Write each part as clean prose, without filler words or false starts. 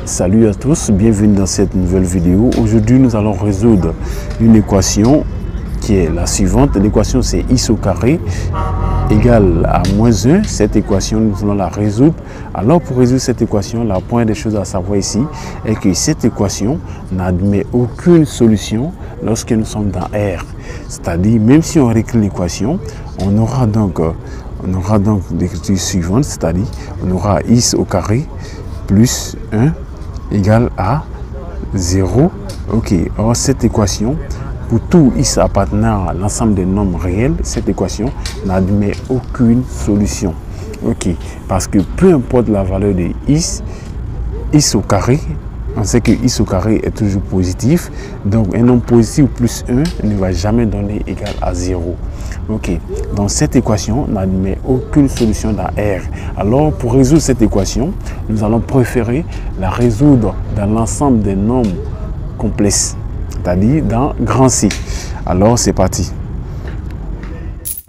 Salut à tous, bienvenue dans cette nouvelle vidéo. Aujourd'hui, nous allons résoudre une équation qui est la suivante. L'équation, c'est x au carré égale à moins 1. Cette équation, nous allons la résoudre. Alors, pour résoudre cette équation, la première des choses à savoir ici est que cette équation n'admet aucune solution lorsque nous sommes dans R. C'est-à-dire, même si on réécrit l'équation, on aura donc l'écriture suivante, c'est-à-dire on aura x au carré plus 1 égale à 0. Ok, or cette équation, pour tout x appartenant à l'ensemble des nombres réels, cette équation n'admet aucune solution. Ok, parce que peu importe la valeur de x au carré, on sait que x au carré est toujours positif, donc un nombre positif plus 1 ne va jamais donner égal à 0. Ok, donc cette équation n'admet aucune solution dans R. Alors pour résoudre cette équation, nous allons préférer la résoudre dans l'ensemble des nombres complexes, c'est-à-dire dans grand C. Alors c'est parti.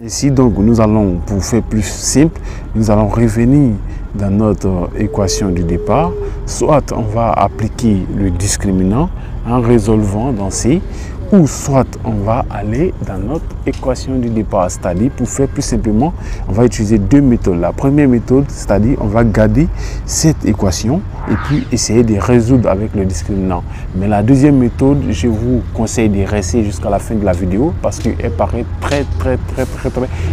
Ici donc nous allons, pour faire plus simple, nous allons revenir dans notre équation du départ. Soit on va appliquer le discriminant en résolvant dans C, ou soit on va aller dans notre équation du départ. C'est-à-dire, pour faire plus simplement, on va utiliser deux méthodes. La première méthode, c'est-à-dire on va garder cette équation et puis essayer de résoudre avec le discriminant. Mais la deuxième méthode, je vous conseille de rester jusqu'à la fin de la vidéo parce qu'elle paraît très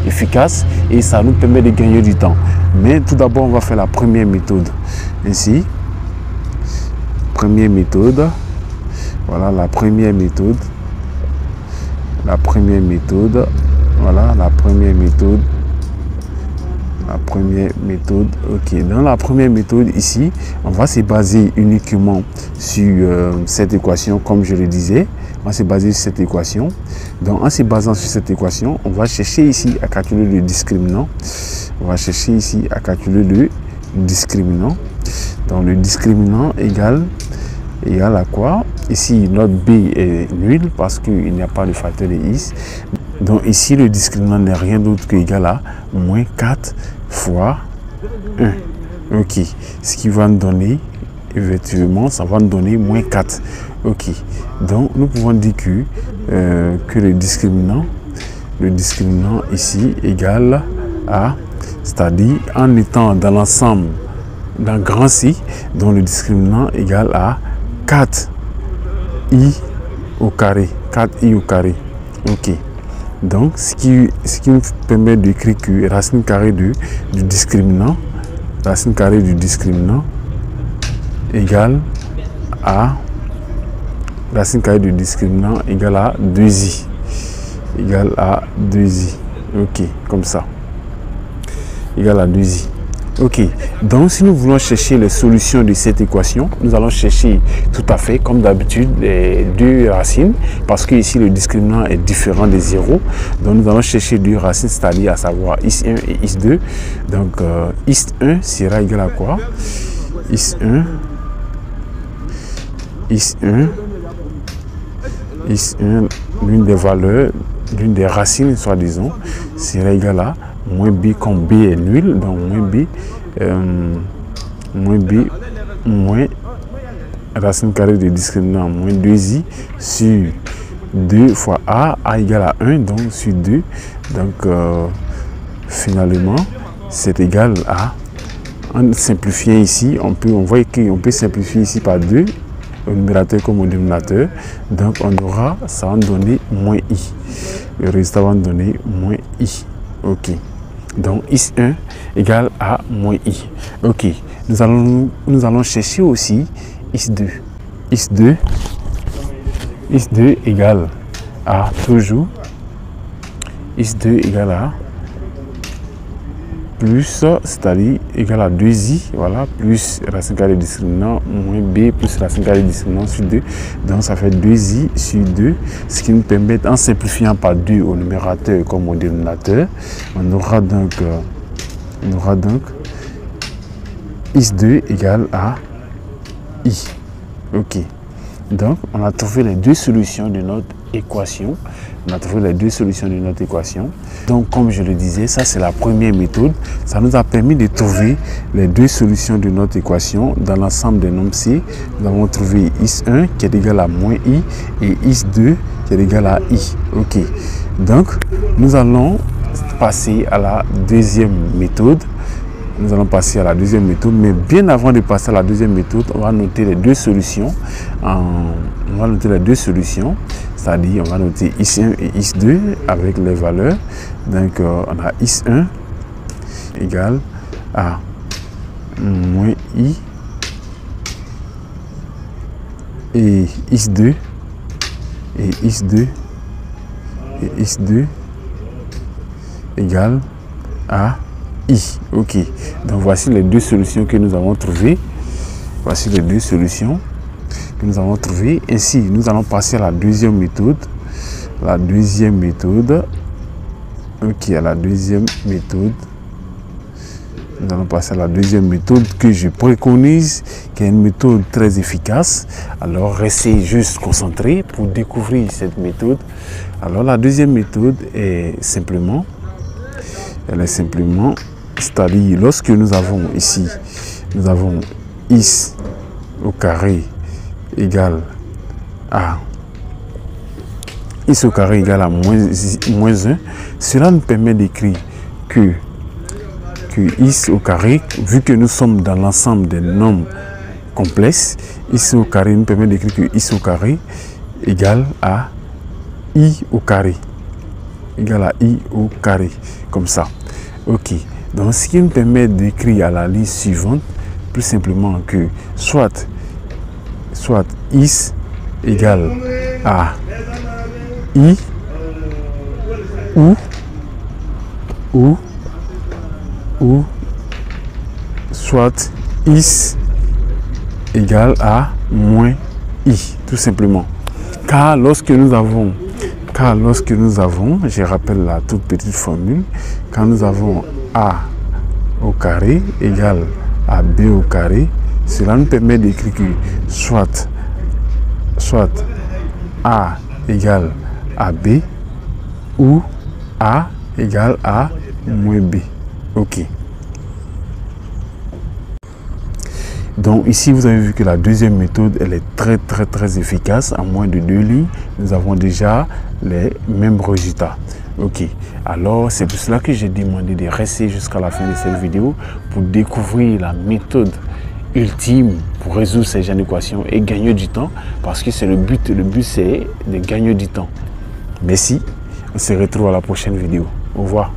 efficace et ça nous permet de gagner du temps. Mais tout d'abord, on va faire la première méthode. Ainsi, première méthode, voilà la première méthode. La première méthode, voilà la première méthode. La première méthode, ok. Dans la première méthode ici, on va se baser uniquement sur cette équation, comme je le disais. On va se baser sur cette équation. Donc en se basant sur cette équation, on va chercher ici à calculer le discriminant. On va chercher ici à calculer le discriminant. Donc le discriminant égale à quoi? Ici, notre b est nul parce qu'il n'y a pas de facteur de x. Donc ici, le discriminant n'est rien d'autre qu'égal à moins 4 fois 1. Ok. Ce qui va nous donner, effectivement, ça va nous donner moins 4. Ok. Donc, nous pouvons dire que le discriminant ici égale à, c'est-à-dire en étant dans l'ensemble, dans grand C, dont le discriminant égale à 4i au carré. 4i au carré. Ok. Donc, ce qui nous permet d'écrire que racine carrée du discriminant égale à racine carrée du discriminant égale à 2i. Égale à 2i. Ok, comme ça. Égale à 2i. Ok, donc si nous voulons chercher les solutions de cette équation, nous allons chercher tout à fait comme d'habitude les deux racines, parce que ici le discriminant est différent de 0. Donc nous allons chercher deux racines, c'est-à-dire à savoir x1 et x2. Donc x1 sera égal à quoi? x1, l'une des valeurs, l'une des racines, soi-disant, sera égal à moins b, comme b est nul, donc moins racine carrée de discriminant moins 2i sur 2 fois a égale à 1, donc sur 2. Donc finalement c'est égal à, en simplifiant ici, on voit qu'on peut simplifier ici par 2 au numérateur comme au dénominateur. Donc on aura, ça va nous donner moins i. Le résultat va nous donner moins i. Ok. Donc x1 égale à moins i. Ok. Nous allons chercher aussi x2. x2 égale à toujours x2 égale à plus, c'est-à-dire égal à 2i, voilà, plus racine carrée discriminant moins b plus racine carrée discriminant sur 2. Donc ça fait 2i sur 2, ce qui nous permet, en simplifiant par 2 au numérateur comme au dénominateur, on aura donc x2 égale à i. Ok. Donc on a trouvé les deux solutions de notre équation. On a trouvé les deux solutions de notre équation. Donc, comme je le disais, ça c'est la première méthode. Ça nous a permis de trouver les deux solutions de notre équation dans l'ensemble des nombres C. Nous avons trouvé X1 qui est égal à moins I et X2 qui est égal à I. Ok. Donc, nous allons passer à la deuxième méthode. Nous allons passer à la deuxième méthode, mais bien avant de passer à la deuxième méthode, on va noter les deux solutions. On va noter les deux solutions, c'est-à-dire on va noter X1 et X2 avec les valeurs. Donc on a X1 égale à moins I et X2 et X2 et X2 égale à I. Ok, donc voici les deux solutions que nous avons trouvées. Voici les deux solutions que nous avons trouvées. Ainsi, nous allons passer à la deuxième méthode. La deuxième méthode. Ok, à la deuxième méthode. Nous allons passer à la deuxième méthode que je préconise, qui est une méthode très efficace. Alors, restez juste concentrés pour découvrir cette méthode. Alors, la deuxième méthode est simplement, c'est-à-dire lorsque nous avons ici, nous avons X au carré égale à X au carré égale à moins 1, cela nous permet d'écrire que X au carré, vu que nous sommes dans l'ensemble des nombres complexes, X au carré nous permet d'écrire que X au carré égale à I au carré. Égale à I au carré, comme ça. Ok, donc ce qui nous permet d'écrire à la ligne suivante, plus simplement que soit X égale à I ou soit X égale à moins I, tout simplement. Car lorsque nous avons, je rappelle la toute petite formule, quand nous avons A au carré égale à B au carré, cela nous permet d'écrire que soit A égale à B ou A égale à moins B. Ok. Donc ici, vous avez vu que la deuxième méthode, elle est très efficace. En moins de 2 lignes, nous avons déjà les mêmes résultats. Ok, alors c'est pour cela que j'ai demandé de rester jusqu'à la fin de cette vidéo pour découvrir la méthode ultime pour résoudre ces genres d'équations et gagner du temps, parce que c'est le but. Le but, c'est de gagner du temps. Merci, on se retrouve à la prochaine vidéo. Au revoir.